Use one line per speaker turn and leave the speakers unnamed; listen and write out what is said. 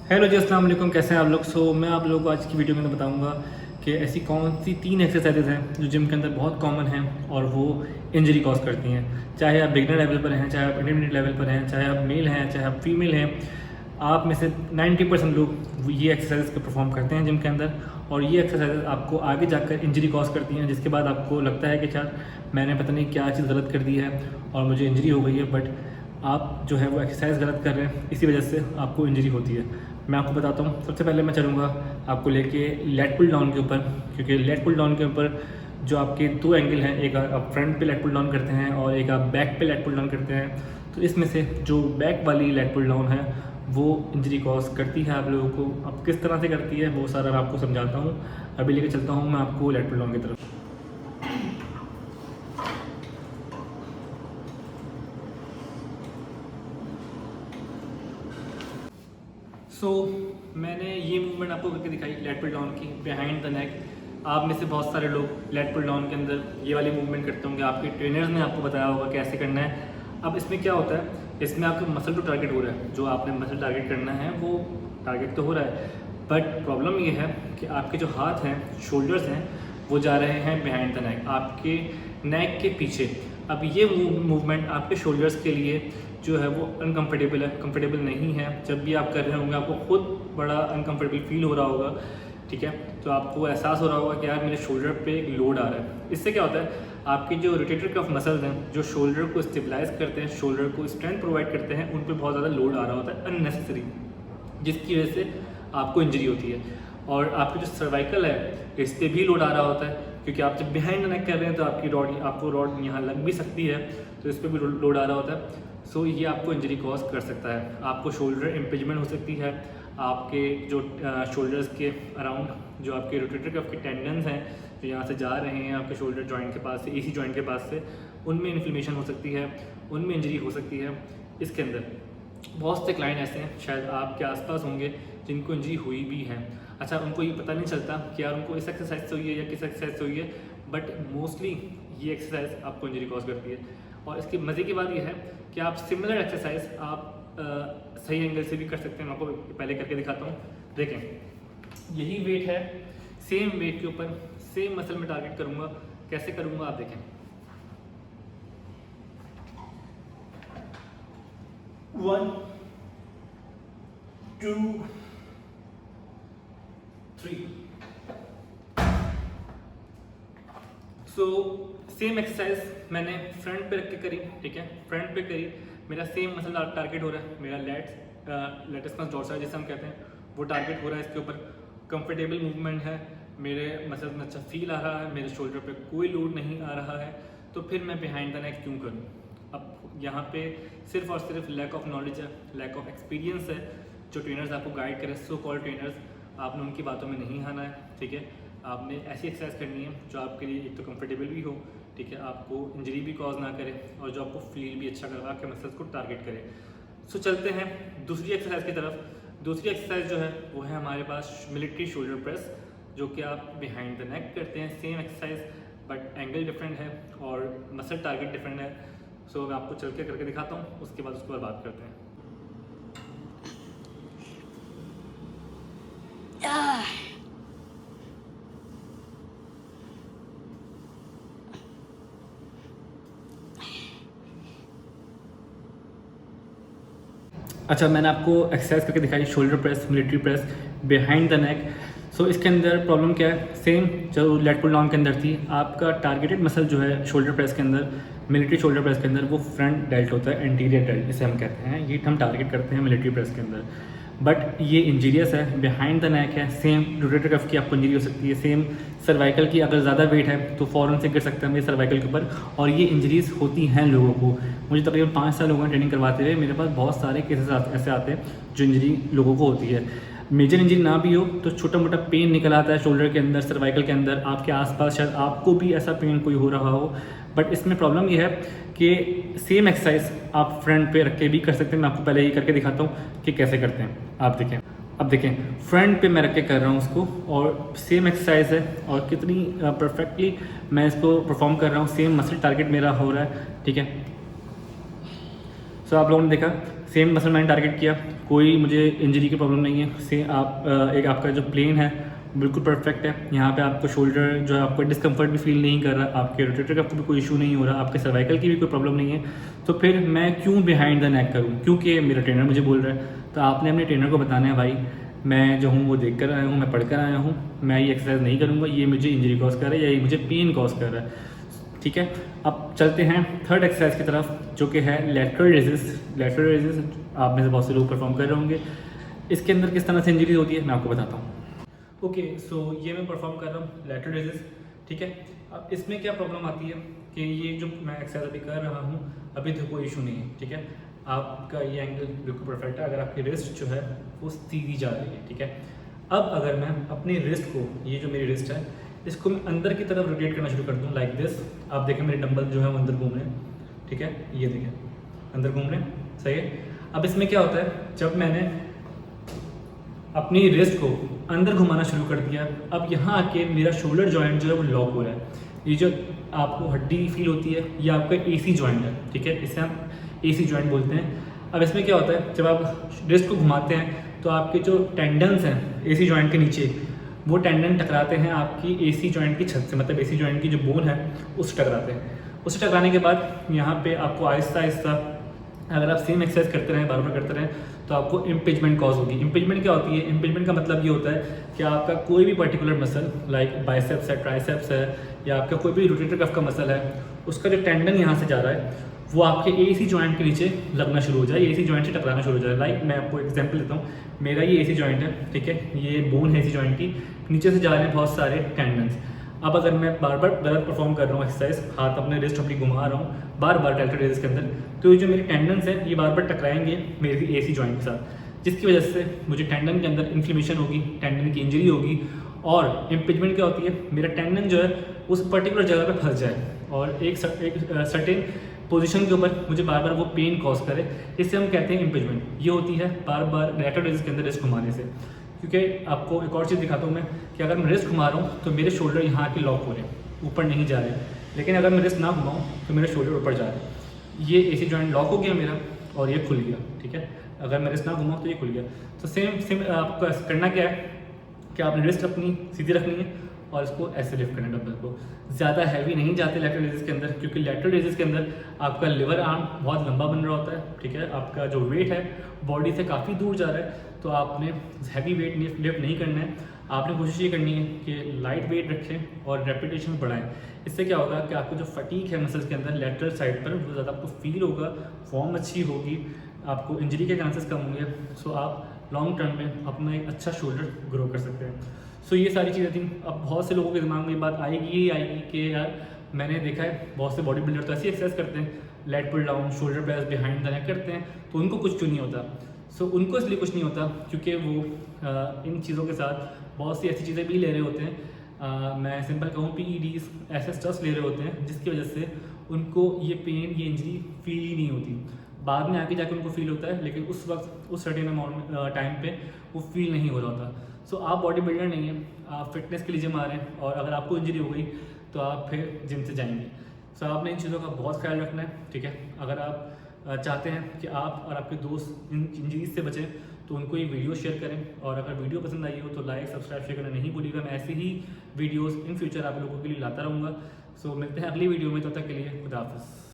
Hello जी, अस्सलाम वालेकुम। कैसे हैं आप लोग? मैं आप लोगों को आज की वीडियो में बताऊंगा कि ऐसी कौन सी 3 एक्सरसाइजेज हैं जो जिम के अंदर बहुत कॉमन हैं और वो इंजरी कॉज करती हैं। चाहे आप बिगनर लेवल पर हैं, चाहे आप इंटरमीडिएट लेवल पर हैं, चाहे आप मेल हैं, चाहे आप फीमेल हैं, आप में से 90% लोग ये एक्सरसाइज को परफॉर्म करते हैं जिम के अंदर। और ये एक्सरसाइज आपको आगे जाकर इंजरी कॉज करती हैं, जिसके बाद आपको लगता है कि यार मैंने पता नहीं क्या चीज़ गलत कर दी है और मुझे इंजरी हो गई है, बट आप जो है वो एक्सरसाइज गलत कर रहे हैं, इसी वजह से आपको इंजरी होती है। मैं आपको बताता हूँ। सबसे पहले मैं चलूँगा आपको लेके लेट पुल डाउन के ऊपर, क्योंकि लेट पुल डाउन के ऊपर जो आपके 2 एंगल हैं, एक आप फ्रंट पे लेट पुल डाउन करते हैं और एक आप बैक पे लेट पुल डाउन करते हैं। तो इसमें से जो बैक वाली लेट पुल डाउन है वो इंजरी कॉज करती है आप लोगों को। अब किस तरह से करती है वो सारा मैं आपको समझाता हूँ। अभी लेके चलता हूँ मैं आपको लेट पुल डाउन की तरफ। मैंने ये मूवमेंट आपको करके दिखाई लेट पुल डाउन की, बिहाइंड द नेक। आप में से बहुत सारे लोग लेट पुल डाउन के अंदर ये वाली मूवमेंट करते होंगे, आपके ट्रेनर्स ने आपको बताया होगा कैसे करना है। अब इसमें क्या होता है, इसमें आपका मसल तो टारगेट हो रहा है, जो आपने मसल टारगेट करना है वो टारगेट तो हो रहा है, बट प्रॉब्लम ये है कि आपके जो हाथ हैं, शोल्डर्स हैं, वो जा रहे हैं बिहाइंड द नेक, आपके नेक के पीछे। अब ये मूवमेंट आपके शोल्डर्स के लिए जो है वो अनकंफर्टेबल है, कंफर्टेबल नहीं है। जब भी आप कर रहे होंगे आपको खुद बड़ा अनकंफर्टेबल फील हो रहा होगा, ठीक है। तो आपको एहसास हो रहा होगा कि यार मेरे शोल्डर पे एक लोड आ रहा है। इससे क्या होता है, आपके जो रोटेटर कफ मसल्स हैं, जो शोल्डर को स्टेबलाइज करते हैं, शोल्डर को स्ट्रेंथ प्रोवाइड करते हैं, उन पर बहुत ज़्यादा लोड आ रहा होता है अननेसेसरी, जिसकी वजह से आपको इंजरी होती है। और आपकी जो सर्वाइकल है इस पर भी लोड आ रहा होता है, क्योंकि आप जब बिहाइंड द नेक कर रहे हैं तो आपको रॉड यहाँ लग भी सकती है, तो इस पर भी लोड आ रहा होता है। ये आपको इंजरी कॉज कर सकता है। आपको शोल्डर इम्पेजमेंट हो सकती है, आपके जो शोल्डर्स के अराउंड जो आपके रोटेटर कफ के टेंडन्स हैं जो यहाँ से जा रहे हैं आपके शोल्डर जॉइंट के पास से, एसी जॉइंट के पास से, उनमें इन्फ्लेमेशन हो सकती है, उनमें इंजरी हो सकती है। इसके अंदर बहुत से क्लाइंट ऐसे हैं, शायद आपके आसपास होंगे, जिनको इंजरी हुई भी है। अच्छा, उनको ये पता नहीं चलता कि यार उनको इस एक्सरसाइज से हुई है या किस एक्सरसाइज से हुई है, बट मोस्टली ये एक्सरसाइज आपको इंजरी कॉज करती है। और इसकी मज़े की बात यह है कि आप सिमिलर एक्सरसाइज आप सही एंगल से भी कर सकते हैं। मैं आपको पहले करके दिखाता हूँ। देखें, यही वेट है, सेम वेट के ऊपर सेम मसल में टारगेट करूँगा। कैसे करूँगा आप देखें। 1 2 3। सेम एक्सरसाइज मैंने फ्रंट पे रख के करी, ठीक है। फ्रंट पे करी, मेरा सेम मसल टारगेट हो रहा है, मेरा लेटिस डोर्साई जिसे हम कहते हैं वो टारगेट हो रहा है इसके ऊपर। कंफर्टेबल मूवमेंट है, मेरे मसल में अच्छा फील आ रहा है, मेरे शोल्डर पे कोई लोड नहीं आ रहा है, तो फिर मैं बिहाइंड द नेक क्यों करूँ? अब यहाँ पे सिर्फ और सिर्फ लैक ऑफ नॉलेज है, लैक ऑफ एक्सपीरियंस है। जो ट्रेनर्स आपको गाइड करें, सो कॉल्ड ट्रेनर्स, आपने उनकी बातों में नहीं आना है, ठीक है। आपने ऐसी एक्सरसाइज करनी है जो आपके लिए एक तो कंफर्टेबल भी हो, ठीक है, आपको इंजरी भी कॉज ना करे और जो आपको फील भी अच्छा करवा के मसल्स को टारगेट करे। चलते हैं दूसरी एक्सरसाइज की तरफ। दूसरी एक्सरसाइज जो है वो है हमारे पास मिलिट्री शोल्डर प्रेस, जो कि आप बिहाइंड द नेक करते हैं। Same exercise but angle different है और मसल टारगेट डिफरेंट है। मैं आपको चल के करके दिखाता हूँ, उसके बाद उसके बाद बात करते हैं। अच्छा, मैंने आपको एक्सरसाइज करके दिखाई shoulder press, military press, behind the नेक। इसके अंदर प्रॉब्लम क्या है, सेम जो लेट पुल डाउन के अंदर थी, आपका टारगेटेड मसल जो है शोल्डर प्रेस के अंदर, मिलिट्री शोल्डर प्रेस के अंदर, वो फ्रंट डेल्ट होता है, एंटीरियर डेल्ट इसे हम कहते हैं। ये हम टारगेट करते हैं मिलिट्री प्रेस के अंदर, बट ये इंजीरियस है, बिहाइंड द नेक है। सेम रोटेटर कफ की आपको इंजरी हो सकती है, सेम सर्वाइकल की अगर ज़्यादा वेट है तो फ़ौरन से गिर सकते हैं मेरे सर्वाइकल के ऊपर, और ये इंजरीज होती हैं लोगों को। मुझे तकरीबन 5 साल हो गए ट्रेनिंग करवाते हुए, मेरे पास बहुत सारे केसेस ऐसे आते हैं जो इंजरी लोगों को होती है। मेजर इंजरी ना भी हो तो छोटा मोटा पेन निकल आता है शोल्डर के अंदर, सर्वाइकल के अंदर, आपके आसपास शायद आपको भी ऐसा पेन कोई हो रहा हो। बट इसमें प्रॉब्लम ये है कि सेम एक्सरसाइज आप फ्रंट पे रख के भी कर सकते हैं। मैं आपको पहले ही करके दिखाता हूँ कि कैसे करते हैं। आप देखें, अब देखें, फ्रंट पे मैं रख के कर रहा हूँ उसको, और सेम एक्सरसाइज है और कितनी परफेक्टली मैं इसको परफॉर्म कर रहा हूँ। सेम मसल टारगेट मेरा हो रहा है, ठीक है। आप लोगों ने देखा सेम मसल मैंने टारगेट किया, कोई मुझे इंजरी की प्रॉब्लम नहीं है। सेम एक आपका जो प्लेन है बिल्कुल परफेक्ट है। यहाँ पे आपको शोल्डर जो है आपको डिस्कम्फर्ट भी फील नहीं कर रहा, आपके रोटेटर का भी कोई इशू नहीं हो रहा, आपके सर्वाइकल की भी कोई प्रॉब्लम नहीं है। तो फिर मैं क्यों बिहाइंड द नेक करूँ? क्योंकि मेरा ट्रेनर मुझे बोल रहा है। तो आपने अपने ट्रेनर को बताना है, भाई मैं जो हूँ वो देख कर आया हूँ, मैं पढ़ कर आया हूँ, मैं ये एक्सरसाइज नहीं करूँगा, ये मुझे इंजरी कॉज कर रहा है या ये मुझे पेन कॉज कर रहा है। ठीक है, अब चलते हैं थर्ड एक्सरसाइज की तरफ, जो कि है लैटरल रेजिस। लैटरल रेजिस आप में से बहुत से लोग परफॉर्म कर रहे होंगे। इसके अंदर किस तरह से इंजरी होती है मैं आपको बताता हूँ। ओके, सो ये मैं परफॉर्म कर रहा हूँ लैटरल रेजिस। ठीक है, अब इसमें क्या प्रॉब्लम आती है कि ये जो मैं एक्सरसाइज अभी कर रहा हूँ अभी तो कोई इशू नहीं है। ठीक है, आपका ये एंगल बिल्कुल परफेक्ट है, अगर आपकी रिस्ट जो है वो सीधी जा रही है। ठीक है, अब अगर मैं अपनी रिस्ट को, ये जो मेरी रिस्ट है, इसको मैं अंदर की तरफ रोटेट करना शुरू कर दूँ लाइक दिस। आप देखें मेरे डंबल जो है वो अंदर घूम रहे हैं। ठीक है, ये देखें अंदर घूम रहे हैं, सही है। अब इसमें क्या होता है, जब मैंने अपनी रिस्ट को अंदर घुमाना शुरू कर दिया, अब यहाँ आके मेरा शोल्डर जॉइंट जो है वो लॉक हो रहा है। ये जो आपको हड्डी फील होती है ये आपका एसी जॉइंट है। ठीक है, इसे हम एसी जॉइंट बोलते हैं। अब इसमें क्या होता है, जब आप रिस्ट को घुमाते हैं तो आपके जो टेंडन्स हैं एसी जॉइंट के नीचे, वो टेंडन टकराते हैं आपकी एसी जॉइंट की छत से, मतलब एसी जॉइंट की जो बोन है उससे टकराते हैं। उससे टकराने के बाद यहाँ पे आपको आहिस्ता आहिस्ता, अगर आप सेम एक्सरसाइज करते रहें, बार बार करते रहें, तो आपको इम्पिंजमेंट कॉज होगी। इम्पिंजमेंट क्या होती है? इम्पिंजमेंट का मतलब ये होता है कि आपका कोई भी पर्टिकुलर मसल लाइक बाइसेप्स है, ट्राइसेप्स है, या आपका कोई भी रोटेटर कफ का मसल है, उसका जो टेंडन यहाँ से जा रहा है वो आपके एसी जॉइंट के नीचे लगना शुरू हो जाए, एसी जॉइंट से टकराना शुरू हो जाए। लाइक मैं आपको एग्जांपल देता हूँ, मेरा ये एसी जॉइंट है। ठीक है, ये बोन है एसी जॉइंट की, नीचे से जा रहे हैं बहुत सारे टेंडन्स। अब अगर मैं बार बार गलत परफॉर्म कर रहा हूँ एक्सरसाइज, हाथ अपने रिस्ट अपनी घुमा रहा हूँ बार बार लैटरल रेजिस के अंदर, तो ये जो मेरे टेंडन्स हैं ये बार बार टकराएंगे मेरी एसी जॉइंट के साथ, जिसकी वजह से मुझे टेंडन के अंदर इन्फ्लेमेशन होगी, टेंडन की इंजरी होगी। और इम्पिंजमेंट क्या होती है, मेरा टेंडन जो है उस पर्टिकुलर जगह पे फंस जाए और एक सर्टेन पोजीशन के ऊपर मुझे बार बार वो पेन कॉज करे, इससे हम कहते हैं इम्पिंजमेंट। ये होती है बार बार लैटरल रेजिस के अंदर रिस्ट घुमाने से। क्योंकि आपको एक और चीज़ दिखाता हूँ मैं कि अगर मैं रिस्ट घुमा रहा हूँ तो मेरे शोल्डर यहाँ के लॉक हो रहे हैं, ऊपर नहीं जा रहे हैं, लेकिन अगर मैं रिस्ट ना घुमाऊँ तो मेरे शोल्डर ऊपर जा रहे हैं। ये एसी जॉइंट लॉक हो गया मेरा और ये खुल गया। ठीक है, अगर मैं रिस्ट ना घुमाऊँ तो ये खुल गया। तो सेम आपको करना क्या है कि आपने रिस्ट अपनी सीधी रखनी है और इसको ऐसे लिफ्ट करना है डंबल को। ज़्यादा हैवी नहीं जाते लैटरल रेजिस के अंदर, क्योंकि लैटरल रेजिस के अंदर आपका लिवर आर्म बहुत लंबा बन रहा होता है। ठीक है, आपका जो वेट है बॉडी से काफ़ी दूर जा रहा है, तो आपने हैवी वेट लिफ्ट नहीं करना है। आपने कोशिश ये करनी है कि लाइट वेट रखें और रेपिटेशन बढ़ाएं। इससे क्या होगा कि आपको जो फटीक है मसल्स के अंदर लैटरल साइड पर, वो ज़्यादा आपको फील होगा, फॉर्म अच्छी होगी, आपको इंजरी के चांसेस कम होंगे। सो आप लॉन्ग टर्म में अपना एक अच्छा शोल्डर ग्रो कर सकते हैं। सो ये सारी चीज़ें थी। अब बहुत से लोगों के दिमाग में ये बात आएगी ही आएगी कि यार मैंने देखा है बहुत से बॉडी बिल्डर तो ऐसी एक्सरसाइज करते हैं, lat pull down, shoulder press, behind the neck करते हैं, तो उनको कुछ क्यों नहीं होता। सो उनको इसलिए कुछ नहीं होता क्योंकि वो इन चीज़ों के साथ बहुत सी ऐसी चीज़ें भी ले रहे होते हैं। मैं सिंपल कहूँ PEDs, ऐसे स्ट्रेस ले रहे होते हैं जिसकी वजह से उनको ये पेन, ये इंजरी फील ही नहीं होती। बाद में आके जाके उनको फील होता है, लेकिन उस वक्त उस सर्टेन अमाउंट टाइम पे वो फील नहीं हो रहा होता। सो आप बॉडी बिल्डर नहीं हैं, आप फिटनेस के लिए जिम आ रहे हैं, और अगर आपको इंजरी हो गई तो आप फिर जिम से जाएंगे। सो आपने इन चीज़ों का बहुत ख्याल रखना है। ठीक है, अगर आप चाहते हैं कि आप और आपके दोस्त इन इंजरीज से बचें तो उनको ये वीडियो शेयर करें, और अगर वीडियो पसंद आई हो तो लाइक, सब्सक्राइब, शेयर करना नहीं भूलिएगा। मैं ऐसे ही वीडियोस इन फ्यूचर आप लोगों के लिए लाता रहूँगा। सो मिलते हैं अगली वीडियो में, तब तक के लिए खुदा हाफिज़।